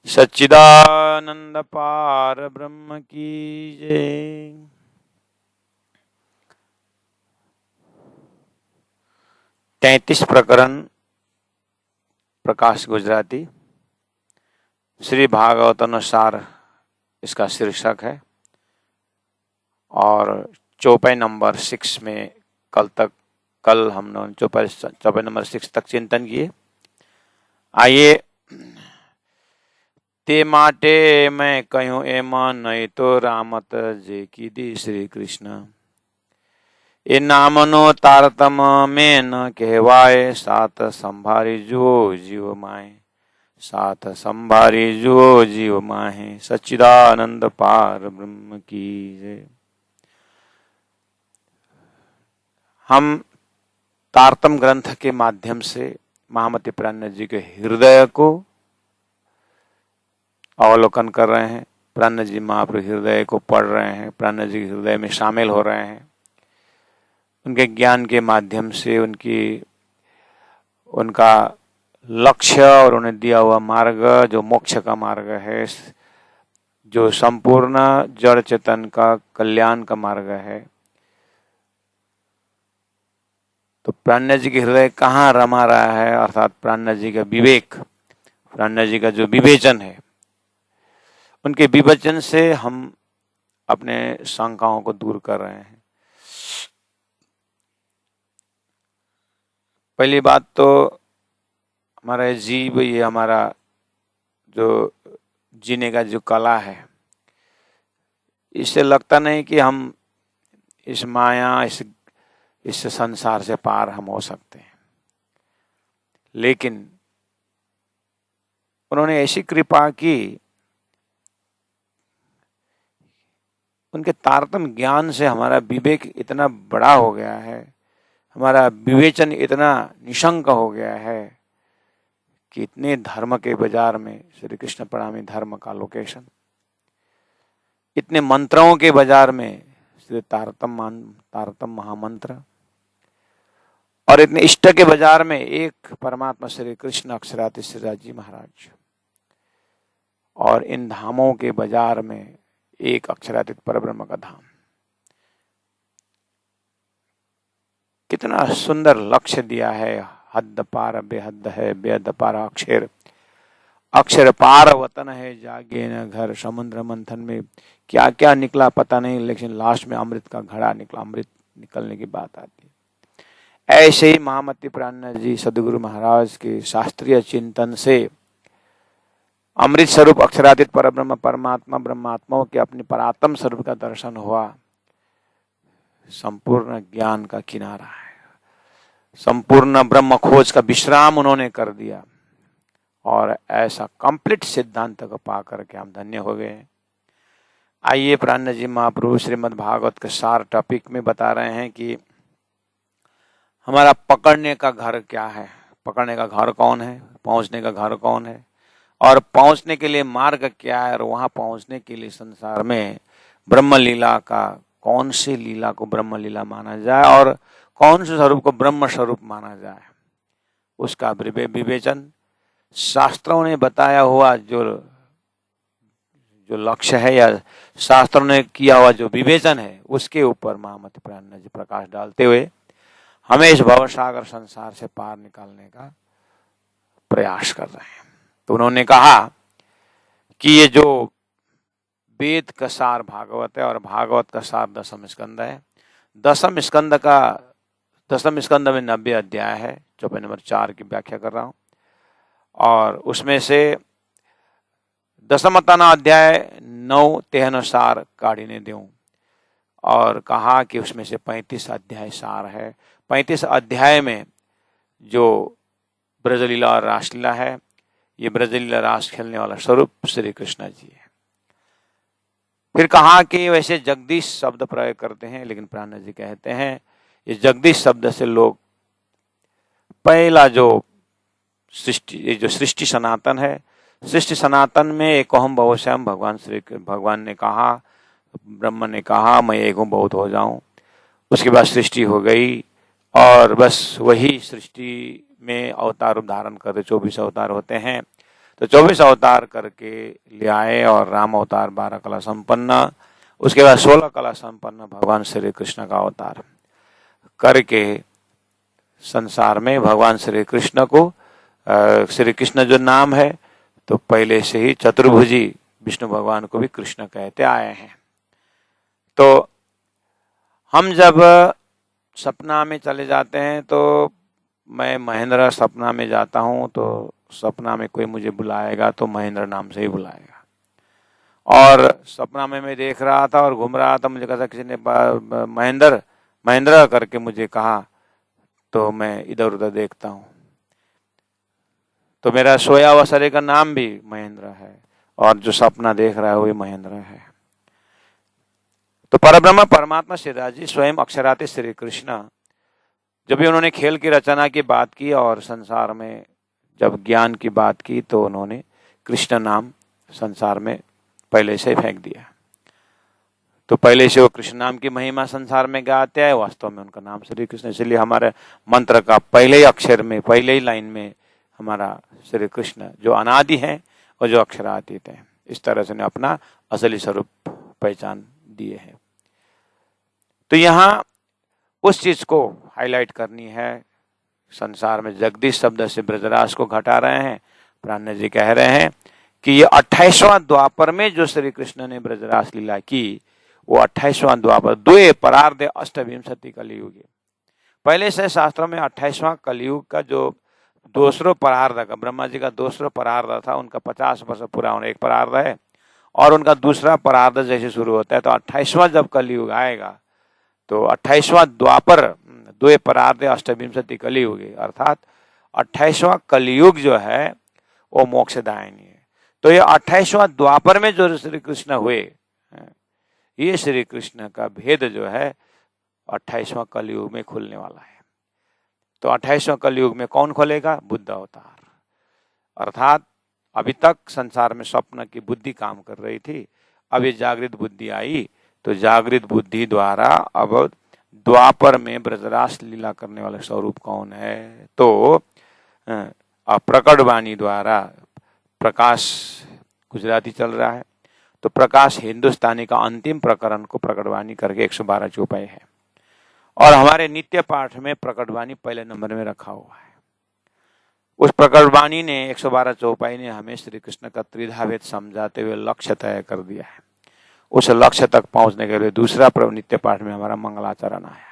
सच्चिदानंद पार ब्रह्म की जय। तैतीस प्रकरण प्रकाश गुजराती श्री भागवत अनुसार इसका शीर्षक है और चौपाई नंबर 6 में कल हमने चौपाई नंबर 6 तक चिंतन किए। आइए, ते माटे मैं कहूँ एमा नहीं तो रामत जे की दी श्री कृष्ण। ए नामनो तारतम में न कहवाए, साथ संभारी जो जीव माए, साथ संभारी जो जीव माहे। सच्चिदानंद पार ब्रह्म की जय। हम तारतम ग्रंथ के माध्यम से महामती प्राण जी के हृदय को अवलोकन कर रहे हैं। प्राण जी महाप्रभु हृदय को पढ़ रहे हैं, प्राण जी हृदय में शामिल हो रहे हैं। उनके ज्ञान के माध्यम से उनका लक्ष्य और उन्हें दिया हुआ मार्ग जो मोक्ष का मार्ग है, जो संपूर्ण जड़ चेतन का कल्याण का मार्ग है, तो प्राण जी के हृदय कहाँ रमा रहा है, अर्थात प्राण जी का विवेक, प्राण जी का जो विवेचन है, उनके विवेचन से हम अपने शंकाओं को दूर कर रहे हैं। पहली बात तो हमारा जीव, ये हमारा जो जीने का जो कला है, इससे लगता नहीं कि हम इस माया इस संसार से पार हम हो सकते हैं, लेकिन उन्होंने ऐसी कृपा की, उनके तारतम ज्ञान से हमारा विवेक इतना बड़ा हो गया है, हमारा विवेचन इतना निशंक हो गया है कि इतने धर्म के बाजार में श्री कृष्ण प्रणामी धर्म का लोकेशन, इतने मंत्रों के बाजार में श्री तारतम महामंत्र, और इतने इष्ट के बाजार में एक परमात्मा श्री कृष्ण अक्षराति श्री जी महाराज, और इन धामों के बाजार में एक अक्षरातीत परब्रह्म का धाम। कितना सुंदर लक्ष्य दिया है। हद पार बेहद है, बेहद पार अक्षर, अक्षर पार वतन है, जागे न घर। समुद्र मंथन में क्या क्या निकला पता नहीं, लेकिन लास्ट में अमृत का घड़ा निकला, अमृत निकलने की बात आती है। ऐसे ही महामती प्राण जी सदगुरु महाराज के शास्त्रीय चिंतन से अमृत स्वरूप अक्षरातीत परब्रह्म परमात्मा ब्रह्मात्माओं के अपने परात्म स्वरूप का दर्शन हुआ। संपूर्ण ज्ञान का किनारा है, संपूर्ण ब्रह्म खोज का विश्राम उन्होंने कर दिया, और ऐसा कंप्लीट सिद्धांत को पा करके हम धन्य हो गए। आइए, प्राण जी महाप्रभु श्रीमद् भागवत के सार टॉपिक में बता रहे हैं कि हमारा पकड़ने का घर क्या है, पकड़ने का घर कौन है, पहुंचने का घर कौन है, और पहुंचने के लिए मार्ग क्या है, और वहां पहुंचने के लिए संसार में ब्रह्म लीला का कौन सी लीला को ब्रह्म लीला माना जाए और कौन से स्वरूप को ब्रह्म स्वरूप माना जाए, उसका विवेचन शास्त्रों ने बताया हुआ जो लक्ष्य है या शास्त्रों ने किया हुआ जो विवेचन है, उसके ऊपर महामती प्राण जी प्रकाश डालते हुए हमें इस भवसागर संसार से पार निकालने का प्रयास कर रहे हैं। तो उन्होंने कहा कि ये जो वेद का सार भागवत है और भागवत का सार दसम स्कंद है, दसम स्कंद में 90 अध्याय है। चौपाई नंबर 4 की व्याख्या कर रहा हूं, और उसमें से दसमतना अध्याय 9 तेहनुसार काढ़ीने देऊं, और कहा कि उसमें से 35 अध्याय सार है। 35 अध्याय में जो ब्रजलीला और रासलीला है, ये ब्रजलीला रास खेलने वाला स्वरूप श्री कृष्ण जी है। फिर कहा कि वैसे जगदीश शब्द प्रयोग करते हैं, लेकिन प्राण जी कहते हैं ये जगदीश शब्द से लोग पहला जो सृष्टि सनातन है, सृष्टि सनातन में एक अहम बहुश्याम भगवान ने कहा, ब्रह्म ने कहा मैं एक हूं बहुत हो जाऊं। उसके बाद सृष्टि हो गई, और बस वही सृष्टि में अवतार धारण करते 24 अवतार होते हैं। तो 24 अवतार करके ले आए और राम अवतार 12 कला संपन्न, उसके बाद 16 कला संपन्न भगवान श्री कृष्ण का अवतार करके संसार में भगवान श्री कृष्ण को श्री कृष्ण जो नाम है तो पहले से ही चतुर्भुजी विष्णु भगवान को भी कृष्ण कहते आए हैं। तो हम जब सपना में चले जाते हैं तो मैं महेंद्र सपना में जाता हूँ तो सपना में कोई मुझे बुलाएगा तो महेंद्र नाम से ही बुलाएगा। और सपना में मैं देख रहा था और घूम रहा था, मुझे कहा किसी ने महेंद्र महेंद्र करके मुझे कहा तो मैं इधर उधर देखता हूँ तो मेरा सोया हुआ शरीर का नाम भी महेंद्र है और जो सपना देख रहा है वो भी महेंद्र है। तो परब्रह्म परमात्मा श्रीराज जी स्वयं अक्षराते श्री कृष्ण जब भी उन्होंने खेल की रचना की बात की और संसार में जब ज्ञान की बात की तो उन्होंने कृष्ण नाम संसार में पहले से फेंक दिया। तो पहले से वो कृष्ण नाम की महिमा संसार में गाते हैं, वास्तव में उनका नाम श्री कृष्ण, इसलिए हमारे मंत्र का पहले ही अक्षर में पहले ही लाइन में हमारा श्री कृष्ण जो अनादि है और जो अक्षरातीत है, इस तरह से उन्हें अपना असली स्वरूप पहचान दिए हैं। तो यहाँ उस चीज को हाईलाइट करनी है। संसार में जगदीश शब्द से ब्रजराज को घटा रहे हैं। प्राण जी कह रहे हैं कि ये 28वां द्वापर में जो श्री कृष्ण ने ब्रजरास लीला की वो 28वां द्वापर द्वे परार्ध अष्टविंशति कलयुग। पहले से शास्त्रों में 28वां कलयुग का जो दूसरो परार्ध का ब्रह्मा जी का दूसरो परार्ध था, उनका 50 वर्ष पूरा होने एक परार्ध है और उनका दूसरा परार्ध जैसे शुरू होता है तो 28वां जब कलयुग आएगा तो 28वां द्वापर द्वे परार्ध अष्टविंशति कलयुग, अर्थात 28वां कलयुग जो है वो मोक्षदायिनी है। तो ये 28वां द्वापर में जो श्री कृष्ण हुए, ये श्री कृष्ण का भेद जो है 28वां कलयुग में खुलने वाला है। तो 28वां कलयुग में कौन खोलेगा? बुद्ध अवतार। अर्थात अभी तक संसार में स्वप्न की बुद्धि काम कर रही थी, अब ये जागृत बुद्धि आई तो जागृत बुद्धि द्वारा अब द्वापर में ब्रजरास लीला करने वाला स्वरूप कौन है? तो प्रकट वाणी द्वारा प्रकाश गुजराती चल रहा है तो प्रकाश हिंदुस्तानी का अंतिम प्रकरण को प्रकटवाणी करके 112 चौपाई है और हमारे नित्य पाठ में प्रकटवाणी पहले नंबर में रखा हुआ है। उस प्रकटवाणी ने 112 चौपाई ने हमें श्री कृष्ण का त्रिधा भेद समझाते हुए लक्ष्य तय कर दिया है। उस लक्ष्य तक पहुंचने के लिए दूसरा नित्य पाठ में हमारा मंगलाचरण आया है।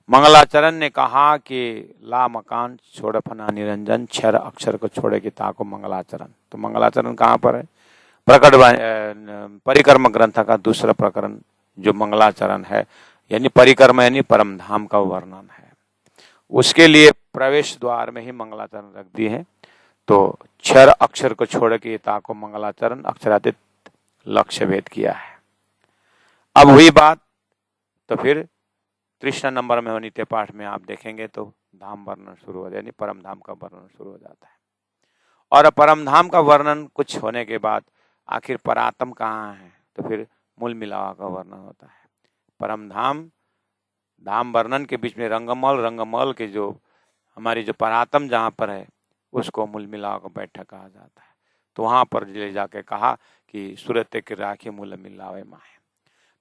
मंगलाचरण ने कहा कि ला मकान छोड़ फना निरंजन क्षर अक्षर को छोड़े कि ताको मंगलाचरण। तो मंगलाचरण कहाँ पर है? प्रकट परिक्रम ग्रंथ का दूसरा प्रकरण जो मंगलाचरण है, यानी परिक्रम यानी परम धाम का वर्णन है, उसके लिए प्रवेश द्वार में ही मंगलाचरण रख दिए हैं। तो क्षर अक्षर को छोड़ के ताको मंगलाचरण अक्षरातीत लक्ष्य भेद किया है। अब हुई बात तो फिर 30 नंबर में नित्य पाठ में आप देखेंगे तो धाम वर्णन शुरू हो जाए, यानी परम धाम का वर्णन शुरू हो जाता है। और परम धाम का वर्णन कुछ होने के बाद आखिर परात्म कहाँ है तो फिर मूल मिलावा का वर्णन होता है। परम धाम धाम वर्णन के बीच में रंगमल के जो हमारी जो परात्म जहाँ पर है उसको मूल मिलावा का बैठक कहा जाता है। तो वहां पर ले जाके कहा कि सूरत के राखी मूल मिलावे माए।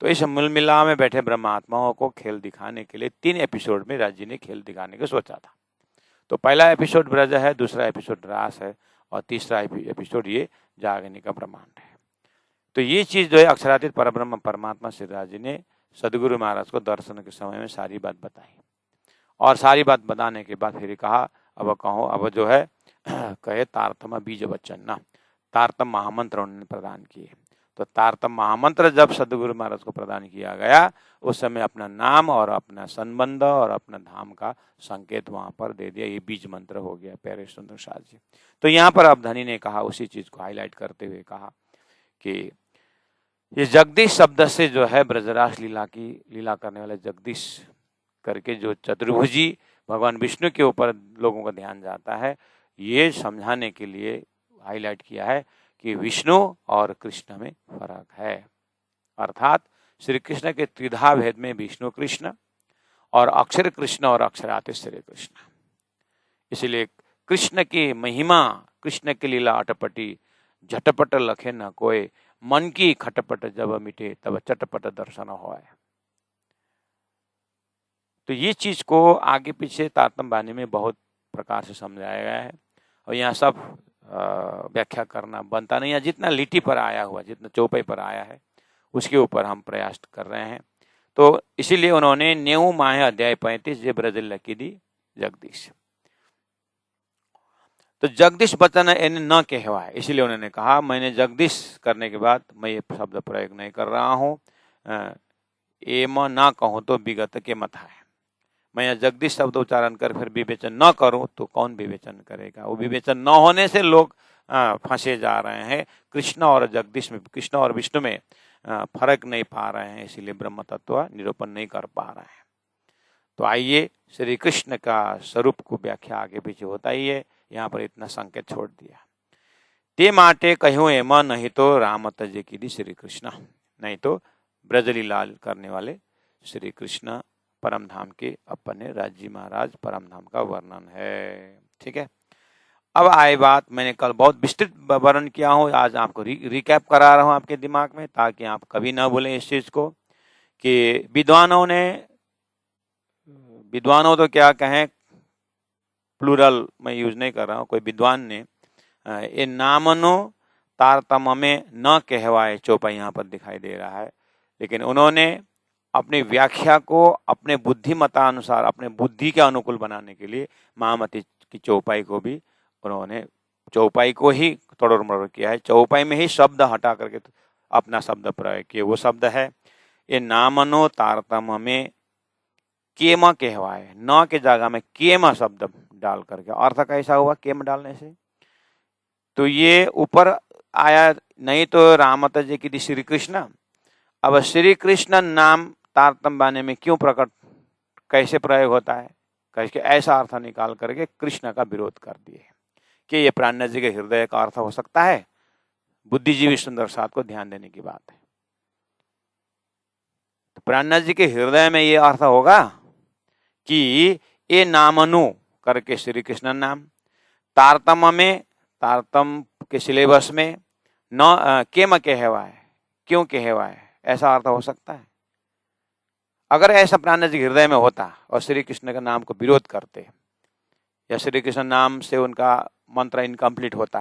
तो इस मूल मिलावा में बैठे ब्रह्मात्माओं को खेल दिखाने के लिए 3 एपिसोड में राज जी ने खेल दिखाने को सोचा था। तो पहला एपिसोड ब्रज है, दूसरा एपिसोड रास है और तीसरा एपिसोड ये जागने का ब्रह्मांड है। तो ये चीज जो है अक्षरातीत परब्रह्म परमात्मा श्री राज जी ने सदगुरु महाराज को दर्शन के समय में सारी बात बताई और सारी बात बताने के बाद फिर कहा अब कहो, अब जो है कहे तारतम बीज वचन ना, तारतम महामंत्र उन्होंने प्रदान किए। तो तारतम महामंत्र जब सदगुरु महाराज को प्रदान किया गया उस समय अपना नाम और अपना संबंध और अपना धाम का संकेत वहां पर दे दिया। ये बीज मंत्र हो गया प्यारे सुंदर साथ जी। तो यहाँ पर अब धनी ने कहा, उसी चीज को हाईलाइट करते हुए कहा कि ये जगदीश शब्द से जो है ब्रजरास लीला करने वाले जगदीश करके जो चतुर्भुजी भगवान विष्णु के ऊपर लोगों का ध्यान जाता है, ये समझाने के लिए हाईलाइट किया है कि विष्णु और कृष्ण में फर्क है। अर्थात श्री कृष्ण के त्रिधा भेद में विष्णु कृष्ण और अक्षर कृष्ण और अक्षरातीत श्री कृष्ण। इसलिए कृष्ण की महिमा कृष्ण की लीला अटपटी, झटपट लखे न कोय, मन की खटपट जब मिटे तब चटपट दर्शन होय। तो ये चीज को आगे पीछे तारतम्य वाणी में बहुत प्रकार से समझाया गया है और यहाँ सब व्याख्या करना बनता नहीं है। जितना लिटी पर आया हुआ, जितना चौपाई पर आया है उसके ऊपर हम प्रयास कर रहे हैं। तो इसीलिए उन्होंने 9 माह अध्याय 35 जे ब्रज लकी दी जगदीश। तो जगदीश वचन इन्हें न कहवाए, इसीलिए उन्होंने कहा मैंने जगदीश करने के बाद मैं ये शब्द प्रयोग नहीं कर रहा हूँ। एम ना कहूँ तो विगत के मत है। मैं जगदीश शब्द उच्चारण कर फिर विवेचन न करूं तो कौन विवेचन करेगा। वो विवेचन न होने से लोग फंसे जा रहे हैं। कृष्ण और जगदीश में, कृष्ण और विष्णु में फर्क नहीं पा रहे हैं, इसीलिए ब्रह्म तत्व निरूपण नहीं कर पा रहे हैं। तो आइए श्री कृष्ण का स्वरूप को व्याख्या आगे पीछे होता ही है, यहाँ पर इतना संकेत छोड़ दिया। ते माटे कहूँ एम नहीं तो राम तजे की श्री कृष्ण, नहीं तो ब्रजलीला करने वाले श्री कृष्ण परम धाम के अपने राज्य महाराज परम धाम का वर्णन है। ठीक है, अब आए बात, मैंने कल बहुत विस्तृत वर्णन किया हूँ, आज आपको रिकैप करा रहा हूँ आपके दिमाग में, ताकि आप कभी ना भूलें इस चीज को कि विद्वानों तो क्या कहें, प्लूरल मैं यूज नहीं कर रहा हूँ, कोई विद्वान ने ये नामनो तारतम्य में न कहवाए चौपाई यहाँ पर दिखाई दे रहा है, लेकिन उन्होंने अपनी व्याख्या को अपने बुद्धिमता अनुसार, अपने बुद्धि के अनुकूल बनाने के लिए महामती की चौपाई को भी उन्होंने चौपाई को ही तोड़ मरोड़ किया है। चौपाई में ही शब्द हटा करके अपना शब्द प्रयोग किए। वो शब्द है ये नामनो तारतम्य में केम कहवाए, न के जगह में केम शब्द डाल करके। अर्थ कैसा हुआ केम डालने से? तो ये ऊपर आया नहीं तो रामत जी की श्री कृष्ण। अब श्री कृष्ण नाम तारतम्य वाणी में क्यों प्रकट, कैसे प्रयोग होता है? कैसे ऐसा अर्थ निकाल करके कृष्ण का विरोध कर दिए कि ये प्राणनाथ जी के हृदय का अर्थ हो सकता है। बुद्धिजीवी सुंदर साथ को ध्यान देने की बात है। तो प्राणनाथ जी के हृदय में ये अर्थ होगा कि ये नामनु करके श्री कृष्ण नाम, तारतम्य में, तारतम्य के सिलेबस में न केम कहवाए, क्यों कहवाए, ऐसा अर्थ हो सकता है? अगर ऐसा प्राणनाथ जी हृदय में होता और श्री कृष्ण के नाम को विरोध करते या श्री कृष्ण नाम से उनका मंत्र इनकम्प्लीट होता,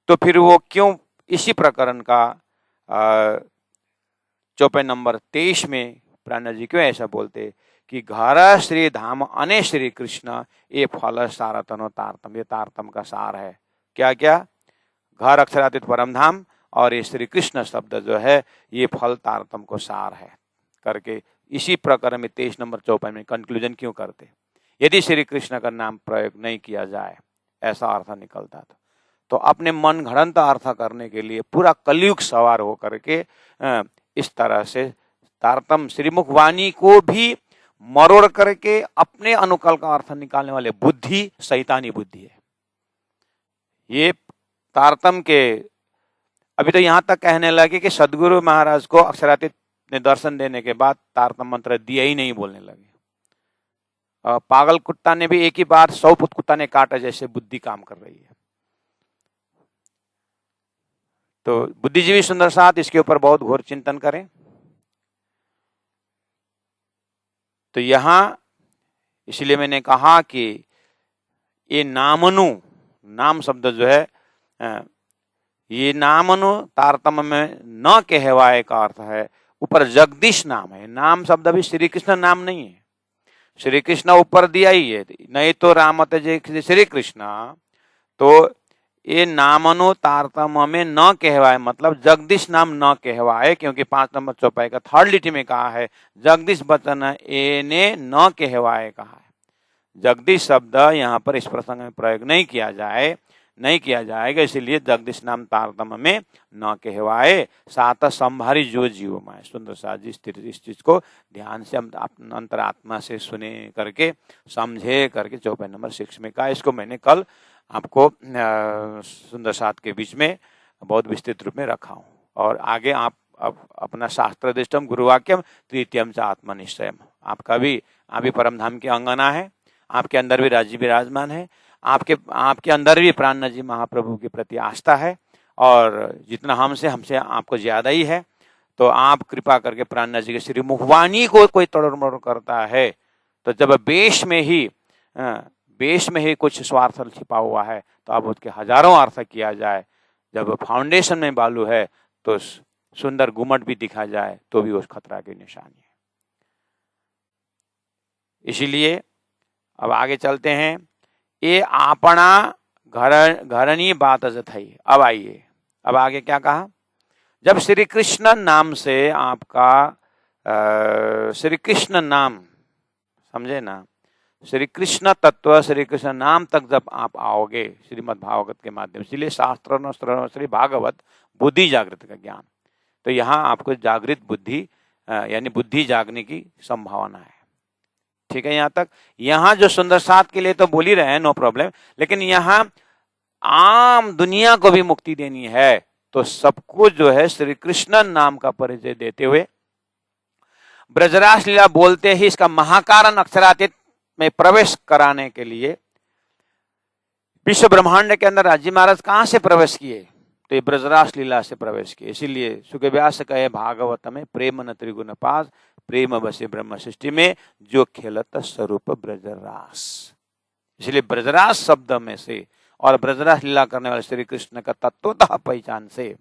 तो फिर वो क्यों इसी प्रकरण का चौपाई नंबर 23 में प्राणनाथ जी क्यों ऐसा बोलते कि घर श्री धाम अने श्री कृष्ण ये फल सारतनो तारतम, ये तारतम का सार है। क्या क्या? घर अक्षरातीत परम धाम और ये श्री कृष्ण शब्द जो है ये फल तारतम को सार है करके इसी प्रकरण में 23 नंबर चौपाई में कंक्लूजन क्यों करते? यदि श्री कृष्ण का नाम प्रयोग नहीं किया जाए ऐसा अर्थ निकलता था। तो अपने मन घड़ंत अर्थ करने के लिए पूरा कलयुग सवार हो करके इस तरह से तारतम श्रीमुख वाणी को भी मरोड़ करके अपने अनुकूल का अर्थ निकालने वाले बुद्धि शैतानी बुद्धि है। ये तारतम के अभी तो यहाँ तक कहने लगे कि सदगुरु महाराज को अक्षरातीत ने दर्शन देने के बाद तारतम मंत्र दिया ही नहीं बोलने लगे। पागल कुत्ता ने भी एक ही बार 100 फुट कुत्ता ने काटा जैसे बुद्धि काम कर रही है। तो बुद्धिजीवी सुंदर साथ इसके ऊपर बहुत घोर चिंतन करें। तो यहां इसलिए मैंने कहा कि ये नामनु, नाम शब्द जो है ये नामनु तारतम्य में न कहवाए का अर्थ है ऊपर जगदीश नाम है। नाम शब्द अभी श्री कृष्ण नाम नहीं है, श्री कृष्ण ऊपर दिया ही है, नहीं तो रामत जय श्री कृष्ण। तो ये नामनु तारतम्य में न कहवाए मतलब जगदीश नाम न कहवाए, क्योंकि 5 नंबर चौपाई का 3rd लिटी में कहा है जगदीश वचन एने न कहवाए कहा है। जगदीश शब्द यहाँ पर इस प्रसंग में प्रयोग नहीं किया जाएगा, इसलिए जगदीश नाम तारतम्य में न कहवाए। सात संभारी जो जीव माए। सुंदर साथ जी इस चीज को ध्यान से अंतरात्मा से सुने करके समझे करके चौपाई नंबर 6 में कहा। इसको मैंने कल आपको सुंदर साथ के बीच में बहुत विस्तृत रूप में रखा हूँ। और आगे आप अपना शास्त्र दृष्टम गुरुवाक्यम तृतीयम च आत्मनिश्चयम, आपका भी आप भी परम धाम की अंगना है, आपके अंदर भी राज्य विराजमान है। आपके आपके अंदर भी प्राणनाथ जी महाप्रभु के प्रति आस्था है, और जितना हमसे आपको ज्यादा ही है। तो आप कृपा करके प्राणनाथ जी के श्री मुखवाणी को कोई तोड़ मरोड़ करता है, तो जब बेश में ही कुछ स्वार्थ छिपा हुआ है, तो अब उसके हजारों अर्थ किया जाए। जब फाउंडेशन में बालू है तो सुंदर गुम्मट भी दिखा जाए तो भी उस खतरा की निशानी है। इसीलिए अब आगे चलते हैं। ये आपना घरनी बात थई। अब आइए, अब आगे क्या कहा। जब श्री कृष्ण नाम से आपका श्री कृष्ण नाम, समझे ना, श्री कृष्ण तत्व, श्री कृष्ण नाम तक जब आप आओगे श्रीमद् भागवत के माध्यम से, इसलिए शास्त्र श्री भागवत बुद्धि जागृत का ज्ञान, तो यहाँ आपको जागृत बुद्धि यानी बुद्धि जागने की संभावना है। ठीक है, यहाँ तक। यहाँ जो सुंदर साथ के लिए तो बोल ही रहे हैं, नो प्रॉब्लम, लेकिन यहाँ आम दुनिया को भी मुक्ति देनी है, तो सबको जो है श्री कृष्ण नाम का परिचय देते हुए ब्रजरास लीला बोलते ही इसका महाकारण अक्षरातीत में प्रवेश कराने के लिए विश्व ब्रह्मांड के अंदर राजी महाराज कहां से प्रवेश किए, तो ये ब्रजरास लीला से प्रवेश किए। इसीलिए सुखव्यास कहे भागवत में प्रेम न त्रिगुण पास, प्रेम बसे ब्रह्म सृष्टि में, जो खेलत स्वरूप ब्रजरास। इसलिए ब्रजरास शब्द में से और ब्रजरास लीला करने वाले श्री कृष्ण का तत्वतः पहचान से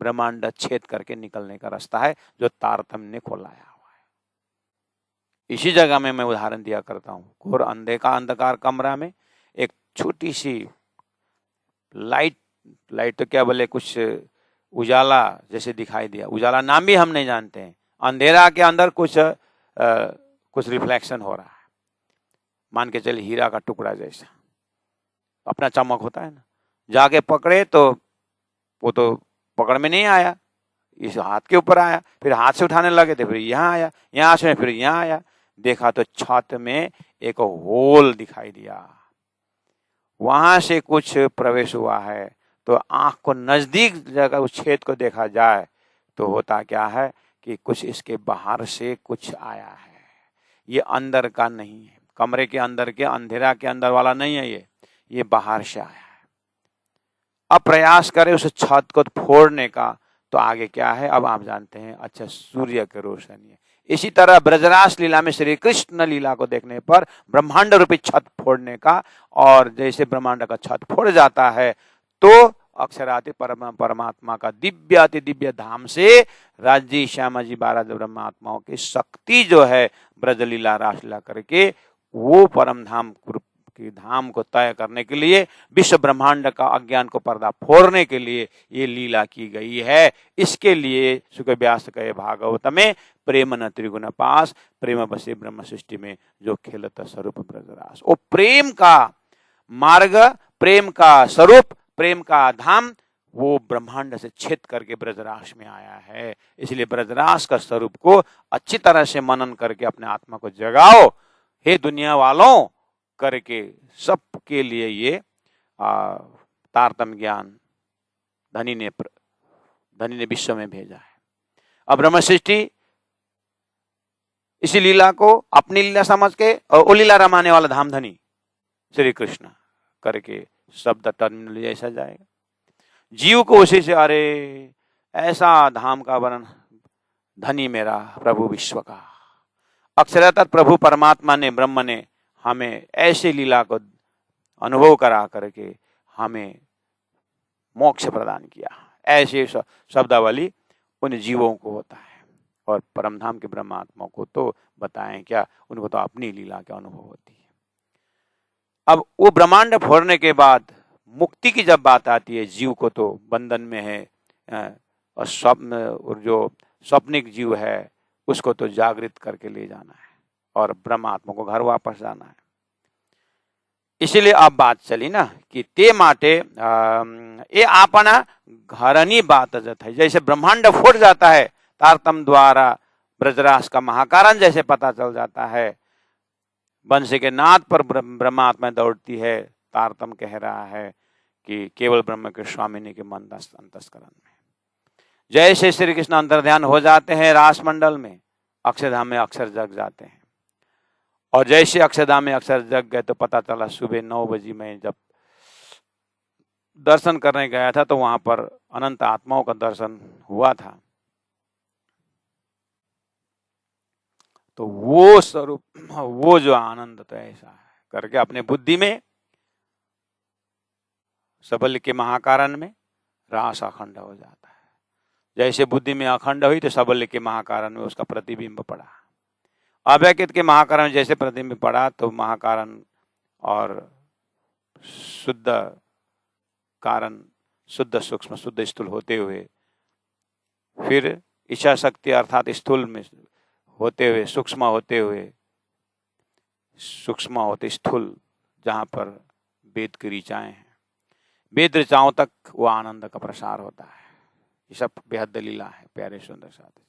ब्रह्मांड छेद करके निकलने का रास्ता है, जो तारतम्य ने खोलाया हुआ है। इसी जगह में मैं उदाहरण दिया करता हूँ। घोर अंधकार कमरा में एक छोटी सी लाइट तो क्या बोले, कुछ उजाला जैसे दिखाई दिया। उजाला नाम भी हम नहीं जानते हैं। अंधेरा के अंदर कुछ रिफ्लेक्शन हो रहा है, मान के चलिए हीरा का टुकड़ा जैसा अपना चमक होता है ना। जाके पकड़े तो वो तो पकड़ में नहीं आया, इस हाथ के ऊपर आया, फिर हाथ से उठाने लगे थे, फिर यहाँ आया, यहाँ से फिर यहाँ आया। देखा तो छत में एक होल दिखाई दिया, वहां से कुछ प्रवेश हुआ है। तो आंख को नजदीक जगह उस छेद को देखा जाए तो होता क्या है कि कुछ इसके बाहर से कुछ आया है। ये अंदर का नहीं है, कमरे के अंदर के अंधेरा के अंदर वाला नहीं है, ये बाहर से आया है। अब प्रयास करें उस छत को फोड़ने का, तो आगे क्या है अब आप जानते हैं। अच्छा, सूर्य की रोशनी है। इसी तरह ब्रजरास लीला में श्री कृष्ण लीला को देखने पर ब्रह्मांड रूपी छत फोड़ने का, और जैसे ब्रह्मांड का छत फोड़ जाता है तो अक्षराति परमात्मा का दिव्य अति दिव्य धाम से राज्य श्यामा जी 12 ब्रह्मात्माओं की शक्ति जो है ब्रज लीला रासलीला करके वो परम धाम की धाम को तय करने के लिए, विश्व ब्रह्मांड का अज्ञान को पर्दा फोड़ने के लिए ये लीला की गई है। इसके लिए सुखव्यास कहे भागवत में प्रेम न त्रिगुण पास, प्रेम बसे ब्रह्म सृष्टि में, जो खेलत स्वरूप ब्रजरास। वो प्रेम का मार्ग, प्रेम का स्वरूप, प्रेम का धाम वो ब्रह्मांड से छेद करके ब्रजरास में आया है। इसलिए ब्रजरास का स्वरूप को अच्छी तरह से मनन करके अपने आत्मा को जगाओ हे दुनिया वालों करके। सबके लिए ये तारतम्य ज्ञान धनी ने विश्व में भेजा है। अब ब्रह्म सृष्टि इसी लीला को अपनी लीला समझ के और वो लीला रमाने वाला धाम धनी श्री कृष्ण करके शब्द टर्मिनल ऐसा जाएगा। जीव को उसी से, अरे ऐसा धाम का वर्णन, धनी मेरा प्रभु विश्व का। अक्षरतः प्रभु परमात्मा ने, ब्रह्म ने हमें ऐसी लीला को अनुभव करा करके हमें मोक्ष प्रदान किया। ऐसे शब्दावली उन जीवों को होता है, और परमधाम के ब्रह्मात्माओं को तो बताएं क्या, उनको तो अपनी लीला का अनुभव होती है। अब वो ब्रह्मांड फोड़ने के बाद मुक्ति की जब बात आती है, जीव को तो बंधन में है, और जो स्वप्निक जीव है उसको तो जागृत करके ले जाना है, और ब्रह्मात्मा को घर वापस जाना है। इसीलिए अब बात चली ना कि ते माटे ये आपना घरनी बात जत है। जैसे ब्रह्मांड फूट जाता है तारतम द्वारा, ब्रजरास का महाकारण जैसे पता चल जाता है, वंश के नाद पर ब्रह्मात्मा दौड़ती है। तारतम कह रहा है कि केवल ब्रह्म के स्वामिनी के मन अंतस्करण में जैसे श्री कृष्ण अंतर्ध्यान हो जाते हैं रास मंडल में, अक्षरधाम में अक्षर जग जाते हैं। और जैसे अक्षरधाम में अक्षर जग गए तो पता चला सुबह 9 बजे मैं जब दर्शन करने गया था तो वहां पर अनंत आत्माओं का दर्शन हुआ था। तो वो स्वरूप, वो जो आनंद तो ऐसा है करके अपने बुद्धि में सबल्य के महाकारण में रास अखंड हो जाता है। जैसे बुद्धि में अखंड हुई तो सबल्य के महाकारण में उसका प्रतिबिंब पड़ा। अव्यक्त के महाकारण जैसे प्रतिबिंब पड़ा तो महाकारण और शुद्ध कारण, शुद्ध सूक्ष्म शुद्ध स्थूल होते हुए फिर इच्छा शक्ति अर्थात स्थूल में होते हुए सूक्ष्म होते हुए सूक्ष्म होते स्थूल, जहां पर वेद की ऋचाएं हैं, वेद ऋचाओं तक वो आनंद का प्रसार होता है। ये सब बेहद लीला है प्यारे सुंदर साथी।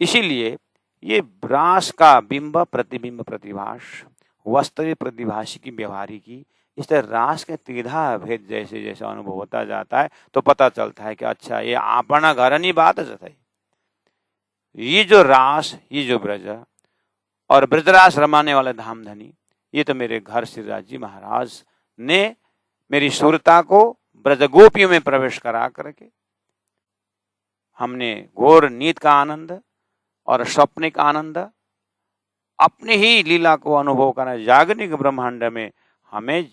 इसीलिए ये रास का बिंब प्रतिबिंब प्रतिभास वास्तविक प्रतिभासी की व्यवहारी की, इस तरह रास के त्रिधा भेद जैसे जैसे अनुभव होता जाता है तो पता चलता है कि अच्छा ये आपना घर नहीं बात है। ये जो रास, ये जो ब्रज और ब्रजरास रमाने वाले धामधनी, ये तो मेरे घर श्रीराज जी महाराज ने मेरी सुरता को ब्रज गोपियों में प्रवेश करा करके हमने घोर नीत का आनंद और स्वप्निक आनंद अपनी ही लीला को अनुभव करना, जागनिक ब्रह्मांड में हमें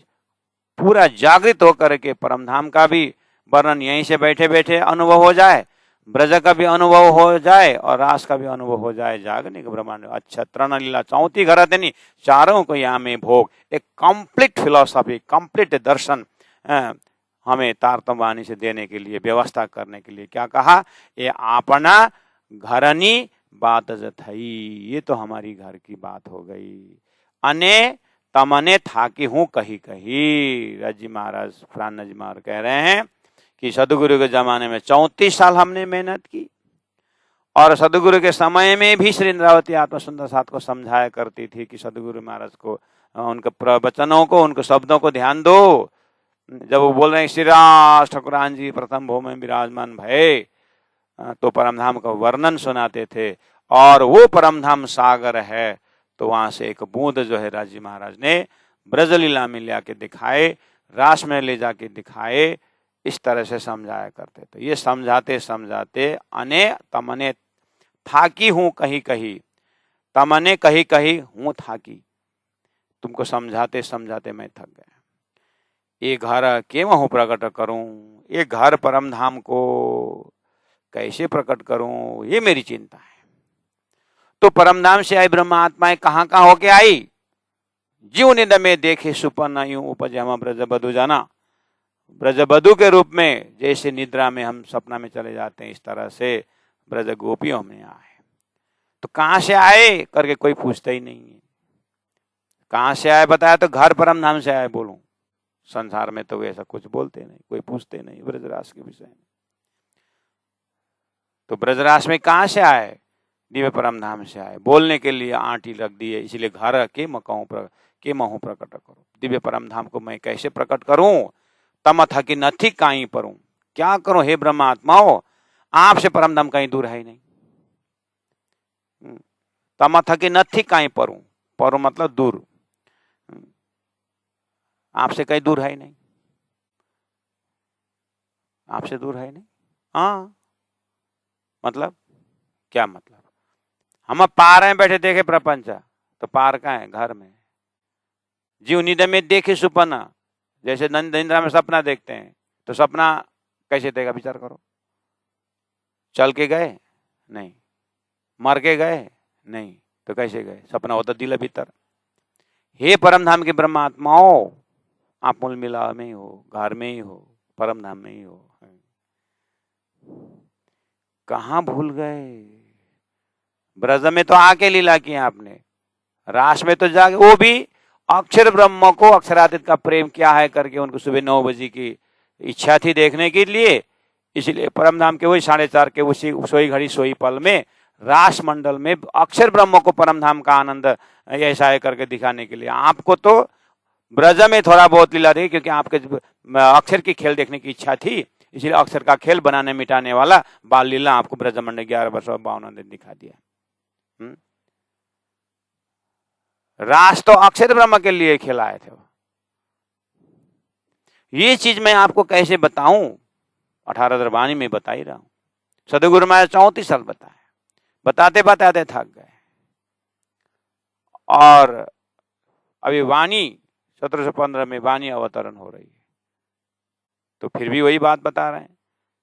पूरा जागृत होकर के परमधाम का भी वर्णन यहीं से बैठे बैठे अनुभव हो जाए, ब्रज का भी अनुभव हो जाए और रास का भी अनुभव हो जाए। जागनिक ब्रह्मांड अच्छा तृण लीला चौथी घर नहीं, चारों को यहाँ में भोग, एक कंप्लीट फिलॉसफी, कंप्लीट दर्शन हमें तारतम्य वाणी से देने के लिए, व्यवस्था करने के लिए क्या कहा, ये आपना घरनी बात जथई, ये तो हमारी घर की बात हो गई। अने तमने था कि हूं कही कही। रजी महाराज, प्राण जी महाराज कह रहे हैं कि सदगुरु के जमाने में 34 साल हमने मेहनत की और सदगुरु के समय में भी श्री इंद्रावती आत्मा सुंदर साथ को समझाया करती थी कि सदगुरु महाराज को उनके प्रवचनों को, उनको शब्दों को ध्यान दो। जब वो बोल रहे हैं श्रीराज ठाकुरान जी प्रथम भो में विराजमान भये, तो परमधाम का वर्णन सुनाते थे और वो परमधाम सागर है। तो वहां से एक बूंद जो है राजी महाराज ने ब्रजलीला में ले आके दिखाए, रास में ले जाके दिखाए, इस तरह से समझाया करते। तो ये समझाते समझाते अने तमने थाकी हूं कहीं कहीं, तमने कहीं कहीं हूं थाकी, तुमको समझाते समझाते मैं थक गया। ये घर के महु प्रकट करूं, ये घर परमधाम को कैसे प्रकट करूं, ये मेरी चिंता है। तो परमधाम से आई ब्रह्म आत्माएं कहां कहां होके आई, जीव निद में देखे सुपन यूं उपज हम ब्रज बधु जाना। ब्रज बधु के रूप में जैसे निद्रा में हम सपना में चले जाते हैं, इस तरह से ब्रज गोपियों में आए। तो कहां से आए करके कोई पूछता ही नहीं है। कहां से आए बताया तो घर परमधाम से आए बोलूं। संसार में तो ऐसा कुछ बोलते नहीं, कोई पूछते नहीं ब्रजरास के विषय में। तो ब्रजरास में कहां से आए, दिव्य परमधाम से आए। बोलने के लिए आंटी रख दी है, इसलिए घर के महु प्रकट करो। दिव्य परमधाम को मैं कैसे प्रकट करूं, तम था कि नथी काई परूं, क्या करूं हे ब्रह्म आत्माओं, आपसे परमधाम कहीं दूर है ही नहीं। तम था कि नथी काई परूं, परूं मतलब दूर, आपसे कहीं दूर है ही नहीं, आपसे दूर है ही नहीं। हाँ मतलब क्या मतलब, हम पार हैं बैठे देखे प्रपंच, तो पार का है घर में। जीव निद में देखे सुपना, जैसे निंद्रा में सपना देखते हैं, तो सपना कैसे देगा विचार करो। चल के गए नहीं, मर के गए नहीं, तो कैसे गए, सपना होता दिल भीतर। हे परमधाम के ब्रह्मात्माओं, आप मूल मिला में ही हो, घर में ही हो, परमधाम में ही हो। कहां भूल गए, ब्रज में तो आके लीला की आपने, रास में तो जाके, वो भी अक्षर ब्रह्म को अक्षरातीत का प्रेम क्या है करके उनको सुबह 9 बजे की इच्छा थी देखने के लिए, इसलिए परमधाम के वही 4:30 के उसी सोई घड़ी सोई पल में रास मंडल में अक्षर ब्रह्म को परमधाम का आनंद ऐसा है करके दिखाने के लिए। आपको तो ब्रज में थोड़ा बहुत लीला देखी, क्योंकि आपके अक्षर की खेल देखने की इच्छा थी, इसलिए अक्षर का खेल बनाने मिटाने वाला बाल लीला आपको ब्रज मंडल 11 वर्ष 52 दिन दिखा दिया। रास तो अक्षर ब्रह्म के लिए खिलाए थे। ये चीज मैं आपको कैसे बताऊं, 18 वाणी में बता ही रहा हूं। सदगुरु महाराज 34 साल बताए, बताते बताते थक गए। और अभी वाणी 1715 में वाणी अवतरण हो रही है, तो फिर भी वही बात बता रहे हैं।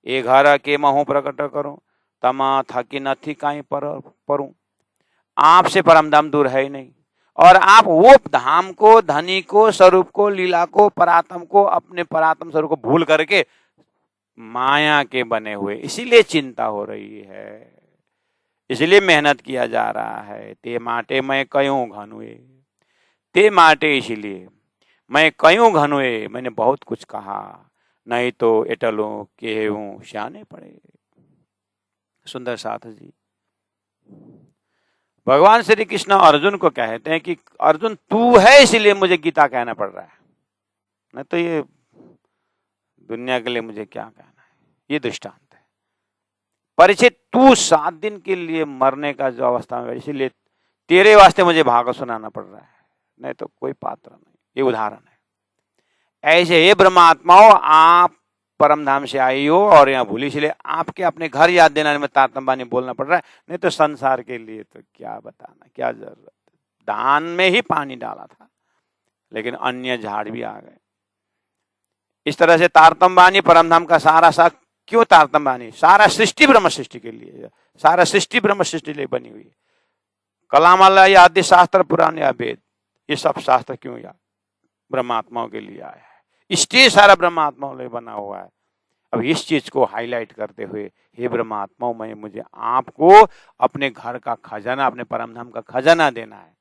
ए घर के महु प्रकट करो, तमा थकी नथी काई परूं। आपसे परम धाम दूर है ही नहीं, और आप वो धाम को, धनी को, स्वरूप को, लीला को, परात्म को, अपने परात्म स्वरूप को भूल करके माया के बने हुए, इसीलिए चिंता हो रही है, इसलिए मेहनत किया जा रहा है। ते माटे मैं कयूं घनुए, ते माटे इसीलिए मैं कयूं घनुए, मैंने बहुत कुछ कहा, नहीं तो एटलो केहूं श्याने पड़े। सुंदर साथ जी, भगवान श्री कृष्ण अर्जुन को कहते हैं कि अर्जुन तू है इसलिए मुझे गीता कहना पड़ रहा है, नहीं तो ये दुनिया के लिए मुझे क्या कहना है। ये दृष्टांत है। परीक्षित तू 7 दिन के लिए मरने का जो अवस्था में, इसीलिए तेरे वास्ते मुझे भागवत सुनाना पड़ रहा है, नहीं तो कोई पात्र नहीं। ये उदाहरण है। ऐसे हे ब्रह्मात्माओं, आप परम धाम से आई हो और यहाँ भूली, इसलिए आपके अपने घर याद दिलाने में तारतम्बानी बोलना पड़ रहा है, नहीं तो संसार के लिए तो क्या बताना, क्या जरूरत। दान में ही पानी डाला था, लेकिन अन्य झाड़ भी आ गए। इस तरह से तारतम्बानी परम धाम का सारा क्यों तारतम्बानी? सारा सृष्टि ब्रह्म सृष्टि के लिए, सारा सृष्टि ब्रह्म सृष्टि लिए बनी हुई है। कलामाला या आदि शास्त्र, पुराण या वेद, ये सब शास्त्र क्यों या ब्रह्मात्माओं के लिए आया है, इसलिए सारा ब्रह्मात्माओं लिए बना हुआ है। अब इस चीज को हाईलाइट करते हुए, हे ब्रह्मात्माओं, मैं मुझे आपको अपने घर का खजाना, अपने परम धाम का खजाना देना है,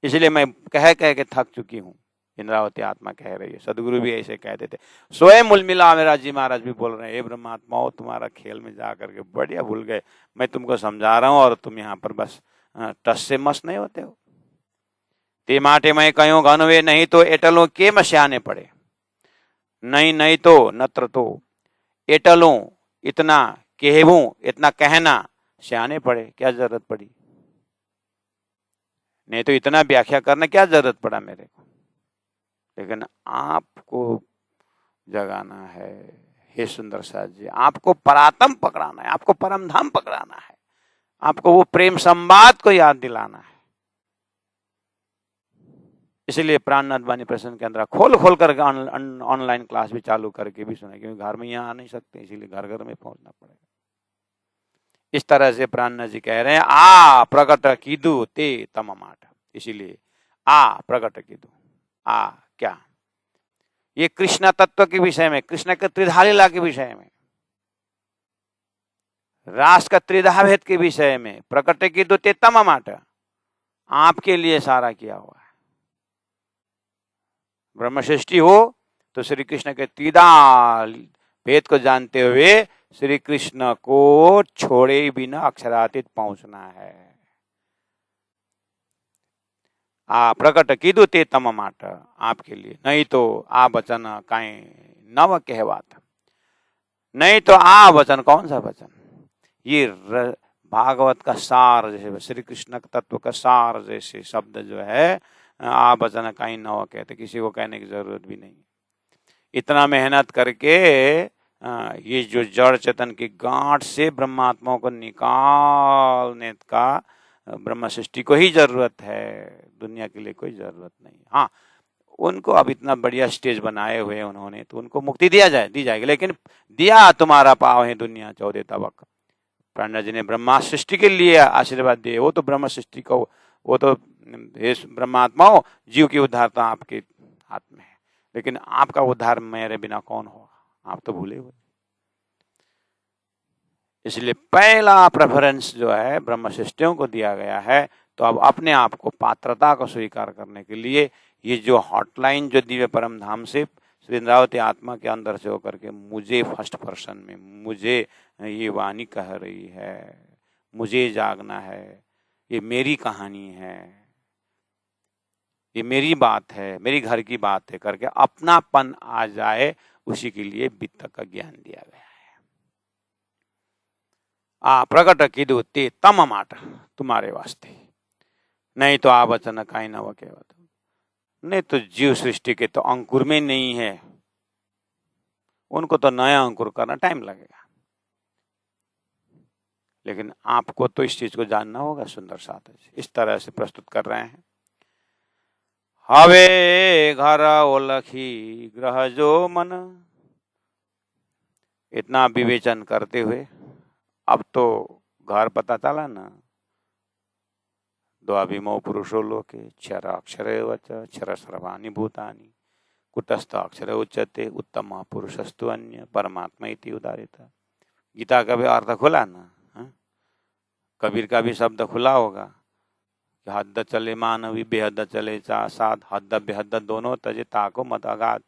इसलिए मैं कह कह के थक चुकी हूँ। इंद्रावती आत्मा कह रही है, सदगुरु भी ऐसे कहते थे, स्वयं उलमिला मेरा जी महाराज भी बोल रहे हैं, हे ब्रह्मात्माओं, तुम्हारा खेल में जा करके बढ़िया भूल गए, मैं तुमको समझा रहा हूँ और तुम यहाँ पर बस टस से मस नहीं होते हो। ते माटे मैं कयूं घनवे, नहीं तो एटलों के मस्याने पड़े, नहीं तो नत्र तो एटलों, इतना कहूं, इतना कहना सियाने पड़े, क्या जरूरत पड़ी, नहीं तो इतना व्याख्या करना क्या जरूरत पड़ा मेरे को। लेकिन आपको जगाना है, हे सुंदर साथ जी, आपको परात्म पकड़ाना है, आपको परम धाम पकड़ाना है, आपको वो प्रेम संवाद को याद दिलाना है। इसलिए प्राणनाथ वाणी प्रसन्न के अंदर खोल खोल कर ऑनलाइन क्लास भी चालू करके भी सुना, क्योंकि घर में यहाँ आ नहीं सकते, इसीलिए घर घर में पहुंचना पड़ेगा। इस तरह से प्राणनाथ जी कह रहे हैं, आ प्रकट कीदू ते तम माठ, इसीलिए आ प्रकट कीदू, आ क्या, ये कृष्ण तत्व के विषय में, कृष्ण के त्रिधा लीला के विषय में, रास का त्रिधा भेद के विषय में, प्रकट कीदू ते तम माठ, आपके लिए सारा किया हुआ है। ब्रह्म सृष्टि हो तो श्री कृष्ण के त्रिधा भेद को जानते हुए श्री कृष्ण को छोड़े बिना अक्षरातीत पहुंचना है। आ प्रकट कीदू ते तम माट, आपके लिए, नहीं तो आ वचन काई नव कहवात, नहीं तो आ वचन, कौन सा वचन, ये भागवत का सार, जैसे श्री कृष्ण तत्व का सार जैसे शब्द जो है, आ वचन काई नव कहते, किसी को कहने की जरूरत भी नहीं। इतना मेहनत करके ये जो जड़ चेतन की गांठ से ब्रह्मात्माओं को निकालने का ब्रह्म सृष्टि को ही जरूरत है, दुनिया के लिए कोई जरूरत नहीं। हाँ, उनको अब इतना बढ़िया स्टेज बनाए हुए उन्होंने, तो उनको मुक्ति दी जाएगी, लेकिन दिया तुम्हारा पाव है दुनिया 14 तबक। प्राणनाथ जी ने ब्रह्मा सृष्टि के लिए आशीर्वाद दिए, वो तो ब्रह्म सृष्टि को, वो तो ब्रह्मात्माओं जीव की उद्धारता आपके हाथ में है, लेकिन आपका उद्धार मेरे बिना कौन होगा, आप तो भूले हुए। इसलिए पहला प्रेफरेंस जो है ब्रह्म सृष्टियों को दिया गया है। तो अब अपने आप को, पात्रता को स्वीकार करने के लिए ये जो हॉटलाइन जो दिव्य परम धाम से श्री इंद्रावती आत्मा के अंदर से होकर के मुझे फर्स्ट पर्सन में, मुझे ये वाणी कह रही है, मुझे जागना है, ये मेरी कहानी है, ये मेरी बात है, मेरी घर की बात है करके अपनापन आ जाए, उसी के लिए वित्त का ज्ञान दिया गया है। आ प्रकट कीदू ते तम माट, तुम्हारे वास्ते, नहीं तो आवचन काई न वकेवत, नहीं तो जीव सृष्टि के तो अंकुर में नहीं है, उनको तो नया अंकुर करना टाइम लगेगा। लेकिन आपको तो इस चीज को जानना होगा। सुंदर साथ इस तरह से प्रस्तुत कर रहे हैं। हवे घर ओलखी ग्रह जो मन, इतना विवेचन करते हुए अब तो घर पता चला ना। द्वाभिमो पुरुषो लोके क्षर अक्षरे वच क्षर सर्वाणि भूतानि कुटस्थ अक्षर उच्यते उत्तम पुरुषस्तु अन्य परमात्मा इति उदारिता। गीता का भी अर्थ खुला ना। कबीर का भी शब्द खुला होगा कि हद चले मानवी बेहद चले चा साध हद बेहद दोनों तजे ताको मत अगाध।